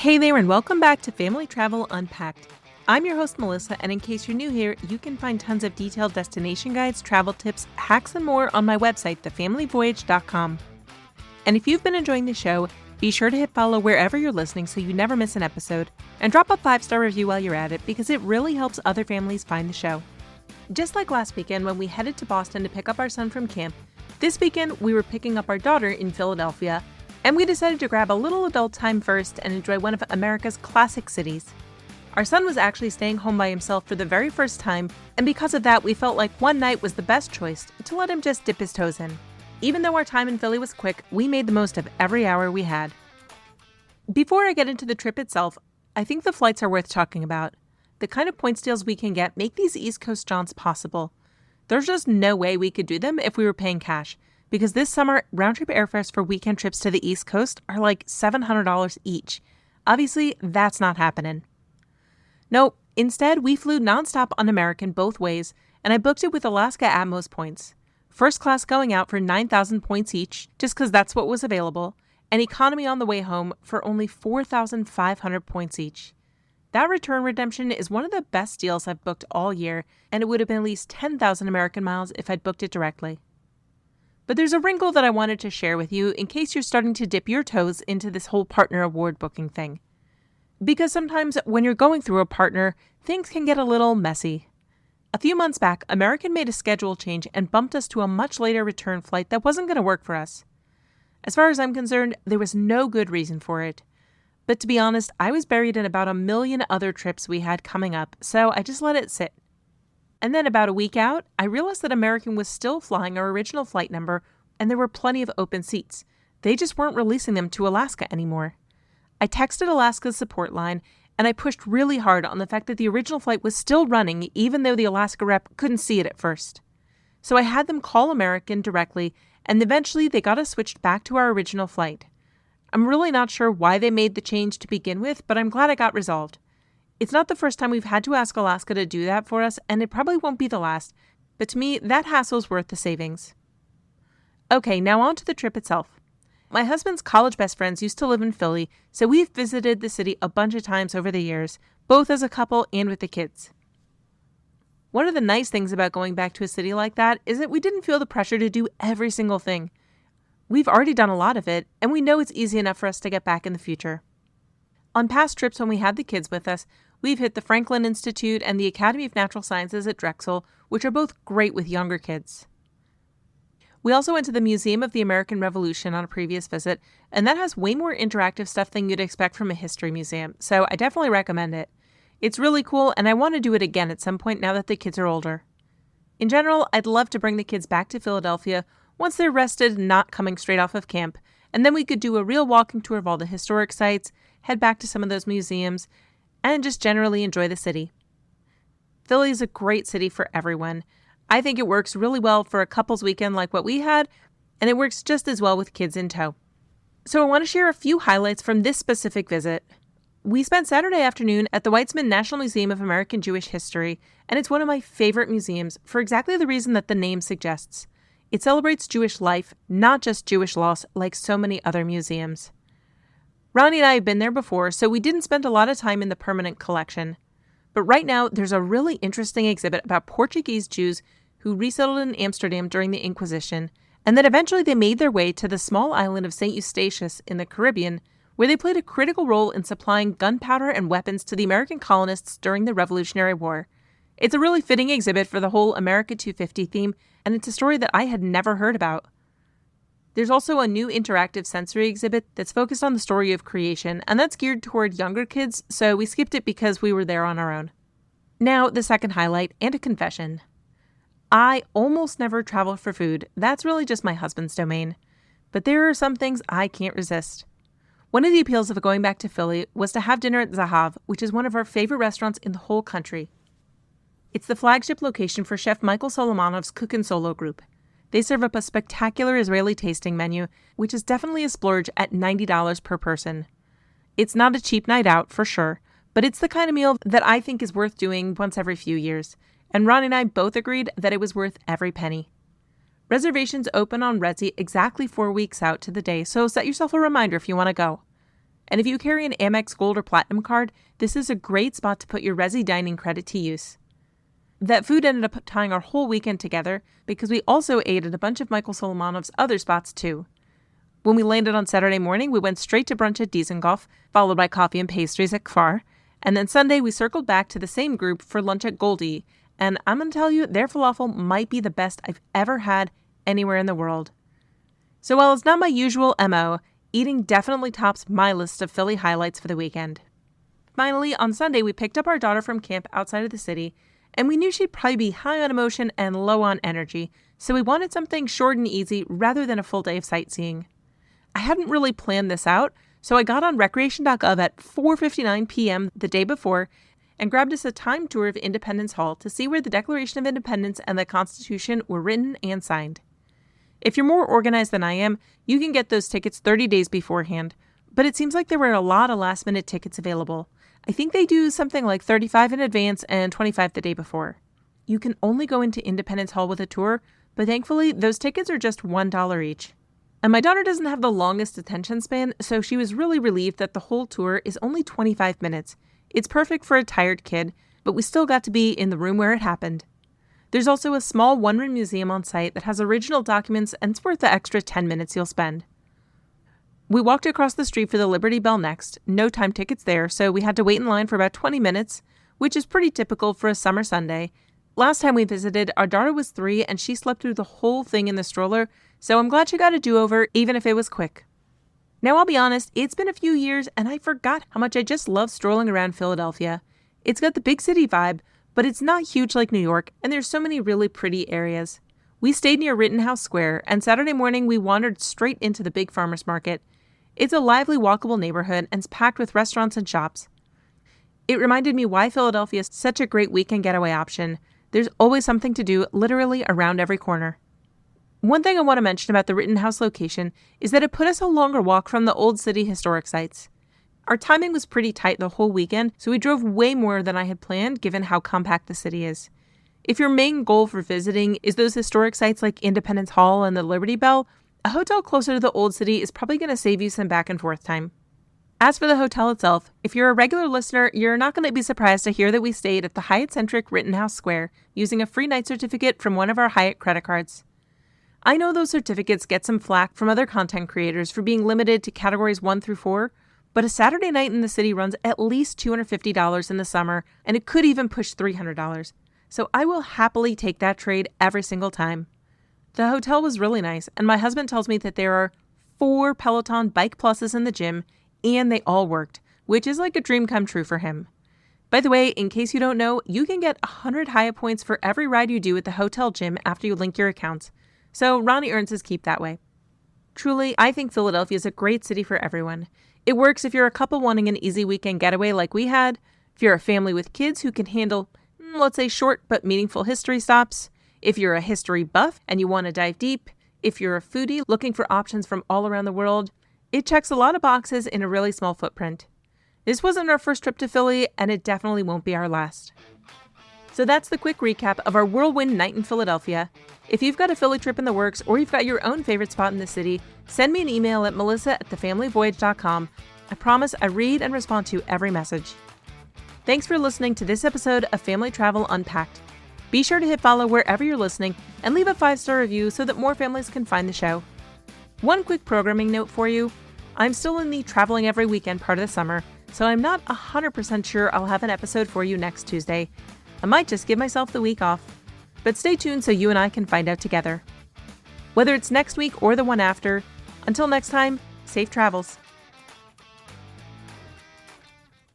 Hey there, and welcome back to Family Travel Unpacked. I'm your host, Melissa, and in case you're new here, you can find tons of detailed destination guides, travel tips, hacks, and more on my website, thefamilyvoyage.com. And if you've been enjoying the show, be sure to hit follow wherever you're listening so you never miss an episode, and drop a 5-star review while you're at it because it really helps other families find the show. Just like last weekend when we headed to Boston to pick up our son from camp, this weekend we were picking up our daughter in Philadelphia, and we decided to grab a little adult time first and enjoy one of America's classic cities. Our son was actually staying home by himself for the very first time, and because of that, we felt like one night was the best choice to let him just dip his toes in. Even though our time in Philly was quick, we made the most of every hour we had. Before I get into the trip itself, I think the flights are worth talking about. The kind of points deals we can get make these East Coast jaunts possible. There's just no way we could do them if we were paying cash, because this summer, round-trip airfares for weekend trips to the East Coast are like $700 each. Obviously, that's not happening. Nope, instead, we flew nonstop on American both ways, and I booked it with Alaska Atmos points. First class going out for 9,000 points each, just because that's what was available, and economy on the way home for only 4,500 points each. That return redemption is one of the best deals I've booked all year, and it would have been at least 10,000 American miles if I'd booked it directly. But there's a wrinkle that I wanted to share with you in case you're starting to dip your toes into this whole partner award booking thing. Because sometimes when you're going through a partner, things can get a little messy. A few months back, American made a schedule change and bumped us to a much later return flight that wasn't going to work for us. As far as I'm concerned, there was no good reason for it. But to be honest, I was buried in about a million other trips we had coming up, so I just let it sit. And then about a week out, I realized that American was still flying our original flight number, and there were plenty of open seats. They just weren't releasing them to Alaska anymore. I texted Alaska's support line, and I pushed really hard on the fact that the original flight was still running, even though the Alaska rep couldn't see it at first. So I had them call American directly, and eventually they got us switched back to our original flight. I'm really not sure why they made the change to begin with, but I'm glad it got resolved. It's not the first time we've had to ask Alaska to do that for us, and it probably won't be the last, but to me, that hassle's worth the savings. Okay, now on to the trip itself. My husband's college best friends used to live in Philly, so we've visited the city a bunch of times over the years, both as a couple and with the kids. One of the nice things about going back to a city like that is that we didn't feel the pressure to do every single thing. We've already done a lot of it, and we know it's easy enough for us to get back in the future. On past trips when we had the kids with us, we've hit the Franklin Institute and the Academy of Natural Sciences at Drexel, which are both great with younger kids. We also went to the Museum of the American Revolution on a previous visit, and that has way more interactive stuff than you'd expect from a history museum, so I definitely recommend it. It's really cool, and I want to do it again at some point now that the kids are older. In general, I'd love to bring the kids back to Philadelphia once they're rested and not coming straight off of camp, and then we could do a real walking tour of all the historic sites, head back to some of those museums, and just generally enjoy the city. Philly is a great city for everyone. I think it works really well for a couple's weekend like what we had, and it works just as well with kids in tow. So I want to share a few highlights from this specific visit. We spent Saturday afternoon at the Weitzman National Museum of American Jewish History, and it's one of my favorite museums for exactly the reason that the name suggests. It celebrates Jewish life, not just Jewish loss like so many other museums. Ronnie and I have been there before, so we didn't spend a lot of time in the permanent collection. But right now, there's a really interesting exhibit about Portuguese Jews who resettled in Amsterdam during the Inquisition, and that eventually they made their way to the small island of St. Eustatius in the Caribbean, where they played a critical role in supplying gunpowder and weapons to the American colonists during the Revolutionary War. It's a really fitting exhibit for the whole America 250 theme, and it's a story that I had never heard about. There's also a new interactive sensory exhibit that's focused on the story of creation, and that's geared toward younger kids, so we skipped it because we were there on our own. Now, the second highlight, and a confession. I almost never travel for food. That's really just my husband's domain. But there are some things I can't resist. One of the appeals of going back to Philly was to have dinner at Zahav, which is one of our favorite restaurants in the whole country. It's the flagship location for Chef Michael Solomonov's CookNSolo group. They serve up a spectacular Israeli tasting menu, which is definitely a splurge at $90 per person. It's not a cheap night out, for sure, but it's the kind of meal that I think is worth doing once every few years, and Ron and I both agreed that it was worth every penny. Reservations open on Resy exactly 4 weeks out to the day, so set yourself a reminder if you want to go. And if you carry an Amex Gold or Platinum card, this is a great spot to put your Resi Dining credit to use. That food ended up tying our whole weekend together because we also ate at a bunch of Michael Solomonov's other spots too. When we landed on Saturday morning, we went straight to brunch at Dizengoff, followed by coffee and pastries at Kfar. And then Sunday, we circled back to the same group for lunch at Goldie. And I'm going to tell you, their falafel might be the best I've ever had anywhere in the world. So while it's not my usual MO, eating definitely tops my list of Philly highlights for the weekend. Finally, on Sunday, we picked up our daughter from camp outside of the city, and we knew she'd probably be high on emotion and low on energy, so we wanted something short and easy rather than a full day of sightseeing. I hadn't really planned this out, so I got on recreation.gov at 4:59 p.m. the day before and grabbed us a timed tour of Independence Hall to see where the Declaration of Independence and the Constitution were written and signed. If you're more organized than I am, you can get those tickets 30 days beforehand, but it seems like there were a lot of last-minute tickets available. I think they do something like 35 in advance and 25 the day before. You can only go into Independence Hall with a tour, but thankfully those tickets are just $1 each. And my daughter doesn't have the longest attention span, so she was really relieved that the whole tour is only 25 minutes. It's perfect for a tired kid, but we still got to be in the room where it happened. There's also a small one-room museum on site that has original documents, and it's worth the extra 10 minutes you'll spend. We walked across the street for the Liberty Bell next. No time tickets there, so we had to wait in line for about 20 minutes, which is pretty typical for a summer Sunday. Last time we visited, our daughter was 3 and she slept through the whole thing in the stroller, so I'm glad she got a do-over, even if it was quick. Now I'll be honest, it's been a few years and I forgot how much I just love strolling around Philadelphia. It's got the big city vibe, but it's not huge like New York, and there's so many really pretty areas. We stayed near Rittenhouse Square, and Saturday morning we wandered straight into the big farmers market. It's a lively, walkable neighborhood, and it's packed with restaurants and shops. It reminded me why Philadelphia is such a great weekend getaway option. There's always something to do literally around every corner. One thing I want to mention about the Rittenhouse location is that it put us a longer walk from the old city historic sites. Our timing was pretty tight the whole weekend, so we drove way more than I had planned given how compact the city is. If your main goal for visiting is those historic sites like Independence Hall and the Liberty Bell, a hotel closer to the old city is probably going to save you some back and forth time. As for the hotel itself, if you're a regular listener, you're not going to be surprised to hear that we stayed at the Hyatt Centric Rittenhouse Square using a free night certificate from one of our Hyatt credit cards. I know those certificates get some flack from other content creators for being limited to categories 1 through 4, but a Saturday night in the city runs at least $250 in the summer, and it could even push $300. So I will happily take that trade every single time. The hotel was really nice, and my husband tells me that there are 4 Peloton Bike Pluses in the gym, and they all worked, which is like a dream come true for him. By the way, in case you don't know, you can get 100 Hyatt points for every ride you do at the hotel gym after you link your accounts. So Ronnie earns his keep that way. Truly, I think Philadelphia is a great city for everyone. It works if you're a couple wanting an easy weekend getaway like we had, if you're a family with kids who can handle, let's say, short but meaningful history stops, if you're a history buff and you want to dive deep, if you're a foodie looking for options from all around the world. It checks a lot of boxes in a really small footprint. This wasn't our first trip to Philly, and it definitely won't be our last. So that's the quick recap of our whirlwind night in Philadelphia. If you've got a Philly trip in the works or you've got your own favorite spot in the city, send me an email at melissa@thefamilyvoyage.com. I promise I read and respond to every message. Thanks for listening to this episode of Family Travel Unpacked. Be sure to hit follow wherever you're listening and leave a 5-star review so that more families can find the show. One quick programming note for you. I'm still in the traveling every weekend part of the summer, so I'm not 100% sure I'll have an episode for you next Tuesday. I might just give myself the week off. But stay tuned so you and I can find out together. Whether it's next week or the one after, until next time, safe travels.